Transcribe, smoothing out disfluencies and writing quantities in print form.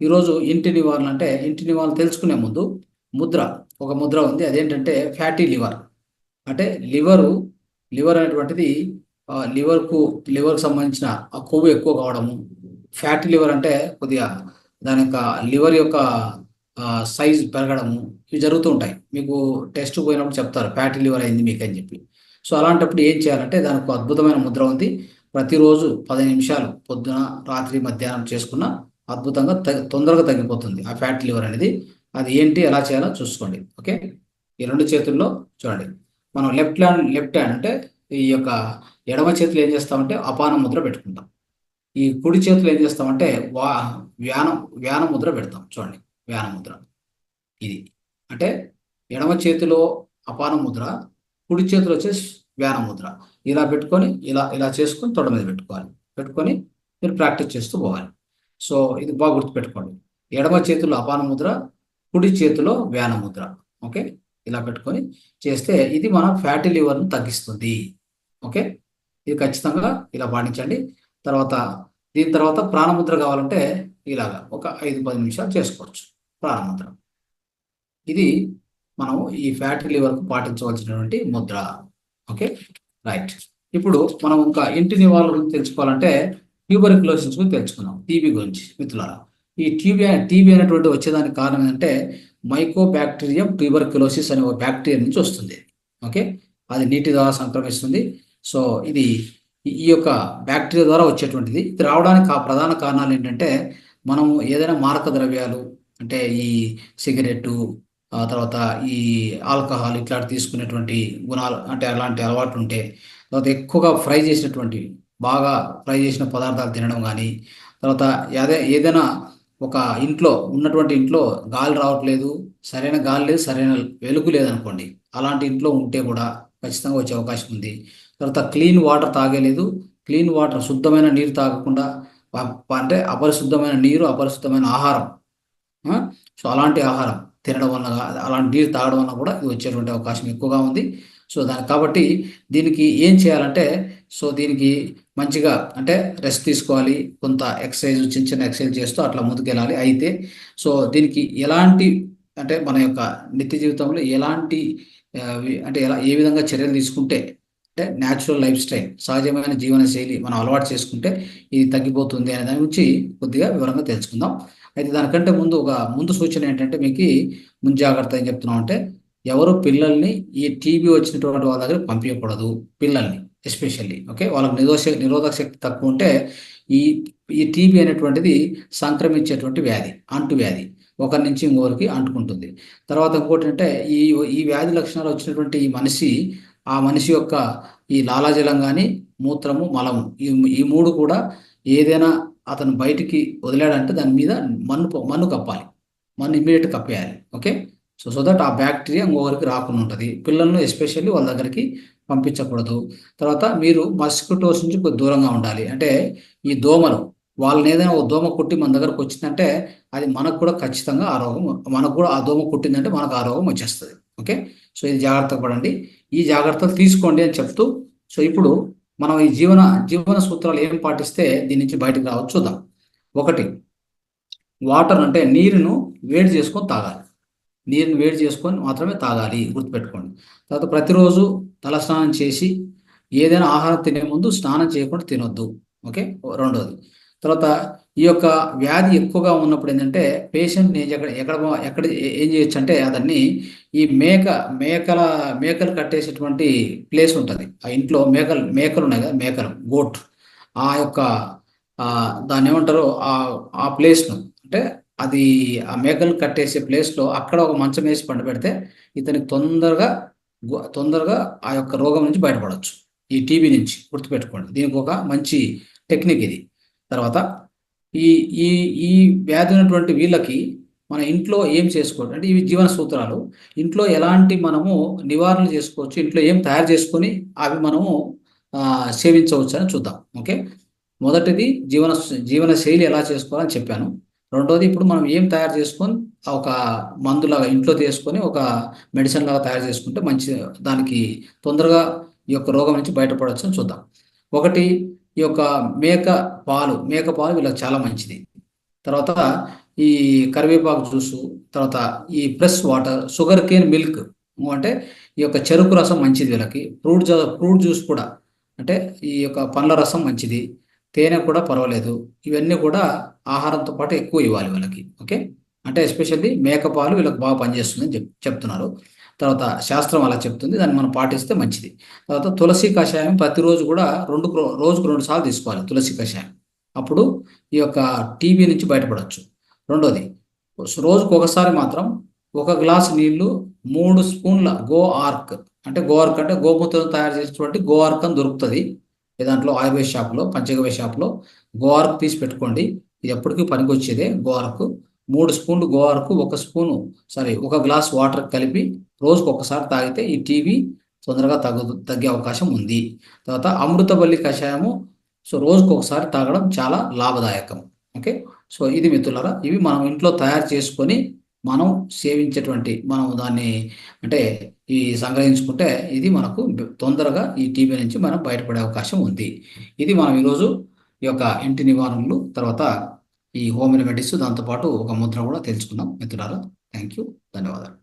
ఈరోజు ఇంటి నివారణ అంటే ఇంటి నివారణ తెలుసుకునే ముందు ముద్ర ఒక ముద్ర ఉంది. అదేంటంటే ఫ్యాటీ లివర్. అంటే లివర్ అనేటువంటిది లివర్కు లివర్కి సంబంధించిన ఆ కొవ్వు ఎక్కువ కావడము. ఫ్యాటీ లివర్ అంటే కొద్దిగా దాని యొక్క లివర్ యొక్క సైజ్ పెరగడము ఇవి జరుగుతూ ఉంటాయి. మీకు టెస్ట్ పోయినప్పుడు చెప్తారు ఫ్యాటీ లివర్ అయింది మీకు అని చెప్పి. సో అలాంటప్పుడు ఏం చేయాలంటే దానికి ఒక అద్భుతమైన ముద్ర ఉంది. ప్రతిరోజు 15 నిమిషాలు పొద్దున, రాత్రి, మధ్యాహ్నం చేసుకున్న అద్భుతంగా తొందరగా తగ్గిపోతుంది ఆ ఫ్యాటీ లివర్ అనేది. అది ఏంటి ఎలా చేయాలో చూసుకోండి. ఓకే, ఈ రెండు చేతుల్లో చూడండి. మనం లెఫ్ట్ హ్యాండ్ అంటే ఈ యొక్క ఎడమ చేతిలో ఏం చేస్తామంటే అపాన ముద్ర పెట్టుకుంటాం. ఈ కుడి చేతిలో ఏం చేస్తామంటే వా వ్యానం వ్యాన ముద్ర పెడతాం. చూడండి, వ్యాన ముద్ర ఇది. అంటే ఎడమ చేతిలో అపాన ముద్ర, కుడి చేతిలో వచ్చేసి వ్యాన ముద్ర. ఇలా పెట్టుకొని ఇలా ఇలా చేసుకొని తొడ మీద పెట్టుకోవాలి. పెట్టుకొని మీరు ప్రాక్టీస్ చేస్తూ పోవాలి. సో ఇది బాగా గుర్తుపెట్టుకోండి. ఎడమ చేతిలో అపాన ముద్ర, కుడి చేతిలో వ్యాన ముద్ర. ఓకే, ఇలా పెట్టుకొని చేస్తే ఇది మన ఫ్యాటీ లివర్ను తగ్గిస్తుంది. ఓకే, ఇది ఖచ్చితంగా ఇలా పాటించండి. తర్వాత దీని తర్వాత ప్రాణముద్ర కావాలంటే ఇలాగా ఒక 5-10 నిమిషాలు చేసుకోవచ్చు ప్రాణముద్ర. ఇది మనం ఈ ఫ్యాటీ లివర్కు పాటించవలసినటువంటి ముద్ర. Okay, right. ఇప్పుడు మనం ఇంకా ఇంటి నివారణ గురించి తెలుసుకోవాలంటే ట్యూబర్క్యులోసిస్ గురించి తెలుసుకుందాం. టీబీ గురించి మిత్రులారా. ఈ టీబీ అనేటువంటి వచ్చేదానికి కారణం ఏంటంటే మైకోబాక్టీరియం ట్యూబర్క్యులోసిస్ అనే ఒక బ్యాక్టీరియా నుంచి వస్తుంది. ఓకే, అది నీటి ద్వారా సంక్రమిస్తుంది. సో ఇది ఈ యొక్క బ్యాక్టీరియా ద్వారా వచ్చేటువంటిది. ఇది రావడానికి ప్రధాన కారణాలు ఏంటంటే మనము ఏదైనా మారక ద్రవ్యాలు అంటే ఈ సిగరెట్టు, తర్వాత ఈ ఆల్కహాల్ ఇట్లాంటి తీసుకునేటువంటి గుణాలు అంటే అలాంటి అలవాట్లు ఉంటే, తర్వాత ఎక్కువగా ఫ్రై చేసినటువంటి బాగా ఫ్రై చేసిన పదార్థాలు తినడం కానీ, తర్వాత ఏదైనా ఒక ఇంట్లో ఉన్నటువంటి ఇంట్లో గాలి రావట్లేదు, సరైన గాలి లేదు, సరైన వెలుగు లేదనుకోండి, అలాంటి ఇంట్లో ఉంటే కూడా ఖచ్చితంగా వచ్చే అవకాశం ఉంది. తర్వాత క్లీన్ వాటర్ తాగలేదు, క్లీన్ వాటర్ శుద్ధమైన నీరు తాగకుండా అంటే అపరిశుద్ధమైన నీరు, అపరిశుద్ధమైన ఆహారం, సో అలాంటి ఆహారం తినడం వల్ల, అలాంటి నీరు తాగడం వల్ల కూడా ఇది వచ్చేటువంటి అవకాశం ఎక్కువగా ఉంది. సో కాబట్టి దీనికి ఏం చేయాలంటే, సో దీనికి మంచిగా అంటే రెస్ట్ తీసుకోవాలి, కొంత ఎక్సర్సైజ్ చిన్న చిన్న ఎక్సర్సైజ్ చేస్తూ అట్లా ముందుకెళ్ళాలి. అయితే సో దీనికి ఎలాంటి అంటే మన యొక్క నిత్య జీవితంలో ఎలాంటి అంటే ఏ విధంగా చర్యలు తీసుకుంటే అంటే న్యాచురల్ లైఫ్ స్టైల్, సహజమైన జీవన శైలి మనం అలవాటు చేసుకుంటే ఇది తగ్గిపోతుంది అనే దాని గురించి కొద్దిగా వివరంగా తెలుసుకుందాం. అయితే దానికంటే ముందు సూచన ఏంటంటే మీకు ముందు జాగ్రత్త ఏం చెప్తున్నాం అంటే ఎవరు పిల్లల్ని ఈ టీబీ వచ్చినటువంటి వాళ్ళ దగ్గర పంపించకూడదు. పిల్లల్ని ఎస్పెషల్లీ. ఓకే, వాళ్ళకి నిరోధక శక్తి తక్కువ ఉంటే ఈ ఈ టీబీ అనేటువంటిది సంక్రమించేటువంటి వ్యాధి, అంటువ్యాధి, ఒకరి నుంచి ఇంకొకరికి అంటుకుంటుంది. తర్వాత ఇంకోటి అంటే ఈ ఈ వ్యాధి లక్షణాలు వచ్చినటువంటి ఆ మనిషి యొక్క ఈ లాలాజలం కానీ, మూత్రము, మలము, ఈ మూడు కూడా ఏదైనా అతను బయటికి వదిలాడంటే దాని మీద మన్ను కప్పాలి. మన్ను ఇమ్మీడియట్ కప్పేయాలి. ఓకే, సో దట్ ఆ బ్యాక్టీరియా ఇంకొకరికి రాకుండా ఉంటుంది. పిల్లలను ఎస్పెషల్లీ వాళ్ళ దగ్గరికి పంపించకూడదు. తర్వాత మీరు మస్కిటోస్ నుంచి కొద్ది దూరంగా ఉండాలి. అంటే ఈ దోమలు, వాళ్ళని ఏదైనా ఒక దోమ కుట్టి మన దగ్గరకు వచ్చిందంటే అది మనకు కూడా ఖచ్చితంగా ఆ రోగం, మనకు కూడా ఆ దోమ కుట్టిందంటే మనకు ఆ రోగం వచ్చేస్తుంది. ఓకే, సో ఇది జాగ్రత్త పడండి, ఈ జాగ్రత్తలు తీసుకోండి అని చెప్తూ, సో ఇప్పుడు మనం ఈ జీవన సూత్రాలు ఏం పాటిస్తే దీని నుంచి బయటకు రావచ్చు చూద్దాం. ఒకటి, వాటర్ అంటే నీరును వేడి చేసుకొని తాగాలి. నీరుని వేడి చేసుకొని మాత్రమే తాగాలి, గుర్తుపెట్టుకోండి. తర్వాత ప్రతిరోజు తలస్నానం చేసి ఏదైనా ఆహారం తినే ముందు స్నానం చేయకుండా తినొద్దు. ఓకే, రెండోది. తర్వాత ఈ యొక్క వ్యాధి ఎక్కువగా ఉన్నప్పుడు ఏంటంటే పేషెంట్ని ఎక్కడ ఎక్కడ ఎక్కడ ఏం చేయొచ్చు అంటే అతన్ని ఈ మేకలు కట్టేసేటువంటి ప్లేస్ ఉంటుంది. ఆ ఇంట్లో మేకలు ఉన్నాయి కదా, మేకలు, గోట్, ఆ యొక్క దాన్ని ఏమంటారో ఆ ప్లేస్ను అంటే అది ఆ మేకలు కట్టేసే ప్లేస్లో అక్కడ ఒక మంచం వేసి పండబెడితే ఇతనికి తొందరగా ఆ యొక్క రోగం నుంచి బయటపడవచ్చు, ఈ టీబీ నుంచి. గుర్తుపెట్టుకోండి, దీనికి ఒక మంచి టెక్నిక్ ఇది. తర్వాత ఈ ఈ ఈ వ్యాధి ఉన్నటువంటి వీళ్ళకి మన ఇంట్లో ఏం చేసుకోవచ్చు అంటే ఇవి జీవన సూత్రాలు. ఇంట్లో ఎలాంటి మనము నివారణ చేసుకోవచ్చు, ఇంట్లో ఏం తయారు చేసుకొని అవి మనము సేవించవచ్చు అని చూద్దాం. ఓకే, మొదటిది జీవన శైలి ఎలా చేసుకోవాలని చెప్పాను. రెండోది, ఇప్పుడు మనం ఏం తయారు చేసుకొని ఒక మందులాగా ఇంట్లో తీసుకొని ఒక మెడిసిన్ లాగా తయారు చేసుకుంటే మంచి, దానికి తొందరగా ఈ యొక్క రోగం నుంచి బయటపడవచ్చు అని చూద్దాం. ఒకటి, ఈ యొక్క మేక పాలు వీళ్ళకి చాలా మంచిది. తర్వాత ఈ కరివేపాకు జ్యూసు, తర్వాత ఈ press water, sugar cane milk, అంటే ఈ యొక్క చెరుకు రసం మంచిది వీళ్ళకి. ఫ్రూట్ జ్యూస్ కూడా, అంటే ఈ యొక్క పండ్ల రసం మంచిది. తేనె కూడా పర్వాలేదు. ఇవన్నీ కూడా ఆహారంతో పాటు ఎక్కువ ఇవ్వాలి వాళ్ళకి. ఓకే. అంటే ఎస్పెషల్లీ మేకపాలు వీళ్ళకి బాగా పనిచేస్తుందని చెప్తున్నారు. తర్వాత శాస్త్రం అలా చెప్తుంది. దాన్ని మనం పాటిస్తే మంచిది. తర్వాత తులసి కషాయం ప్రతిరోజు కూడా రోజుకు 2 సార్లు తీసుకోవాలి తులసి కషాయం. అప్పుడు ఈ యొక్క టీబీ నుంచి బయటపడొచ్చు. రెండోది, రోజుకు ఒకసారి మాత్రం ఒక గ్లాస్ నీళ్లు 3 స్పూన్ల గోఆర్క్, అంటే గోఆర్క్ అంటే గోమూత్రం తయారు చేసినటువంటి గోఆర్క్ అని దొరుకుతుంది. దాంట్లో ఆయుర్వేద షాప్లో, పంచగవ్య షాప్లో గోఆర్క్ తీసి పెట్టుకోండి. ఇది ఎప్పటికీ పనికొచ్చేదే గోఆర్క్. 3 స్పూన్లు గోఆర్క్, ఒక గ్లాస్ వాటర్ కలిపి రోజుకు ఒకసారి తాగితే ఈ టీబీ తొందరగా తగ్గే అవకాశం ఉంది. తర్వాత అమృతవల్లి కషాయము, రోజుకు ఒకసారి తాగడం చాలా లాభదాయకం. ఓకే. సో ఇది మిత్రులారా, ఇవి మనం ఇంట్లో తయారు చేసుకొని మనం సేవించేటువంటి, మనం దాన్ని అంటే ఈ సంగ్రహించుకుంటే ఇది మనకు తొందరగా ఈ టీబీ నుంచి మనం బయటపడే అవకాశం ఉంది. ఇది మనం ఈరోజు ఈ యొక్క ఇంటి నివారణలు, తర్వాత ఈ హోమ్ రెమెడీస్, దాంతోపాటు ఒక ముద్ర కూడా తెలుసుకున్నాం మిత్రులారా. Thank you. ధన్యవాదాలు.